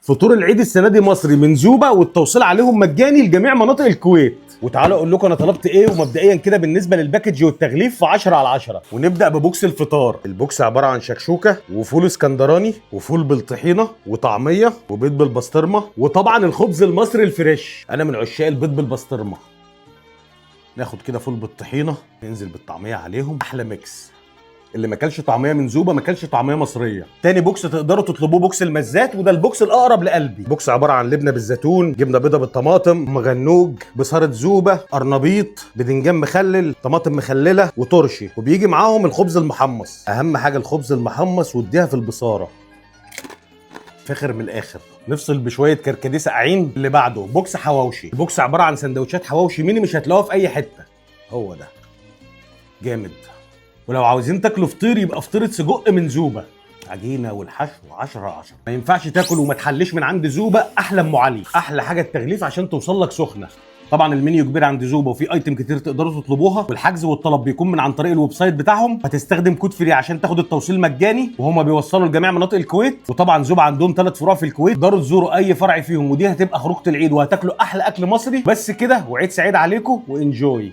فطور العيد السنه دي مصري من زوبه، والتوصيل عليهم مجاني لجميع مناطق الكويت. وتعالوا اقول لكم انا طلبت ايه. ومبدئيا كده بالنسبه للباكج والتغليف في 10 على 10. ونبدا ببوكس الفطار. البوكس عباره عن شكشوكه وفول اسكندراني وفول بالطحينه وطعميه وبيض بالبسطرمه، وطبعا الخبز المصري الفريش. انا من عشاق البيض بالبسطرمه. ناخد كده فول بالطحينه، ننزل بالطعميه عليهم، احلى ميكس. اللي ما كلش طعميه من زوبه ما كلش طعميه مصريه. تاني بوكس تقدروا تطلبوه بوكس المزات، وده البوكس الاقرب لقلبي. بوكس عباره عن لبنه بالزيتون، جبنه بيضه بالطماطم، مغنوج، بصاره زوبه، قرنبيط، بدنجان مخلل، طماطم مخلله وترشي. وبيجي معاهم الخبز المحمص. اهم حاجه الخبز المحمص، واديها في البصاره. فاخر من الاخر. نفصل بشويه كركديه ساقعين. اللي بعده بوكس حواوشي. البوكس عباره عن سندوتشات حواوشي ميني، مش هتلاقوها في اي حته. هو ده جامد. ولو عاوزين تاكلوا فطير يبقى فطيره سجق من زوبه. عجينه والحشو 10 على 10. ما ينفعش تاكل وما تحليش من عند زوبه. احلى ام علي. احلى حاجه التغليف عشان توصل لك سخنه. طبعا المنيو كبير عند زوبه، وفي ايتم كتير تقدروا تطلبوها، والحجز والطلب بيكون من عن طريق الويب سايت بتاعهم. هتستخدم كود فري عشان تاخد التوصيل مجاني، وهما بيوصلوا لجميع مناطق الكويت. وطبعا زوبه عندهم 3 فروع في الكويت، تقدروا تزوروا اي فرع فيهم، ودي هتبقى خروجه العيد، وهتاكلوا احلى اكل مصري. بس كده، وعيد سعيد عليكم وانجوي.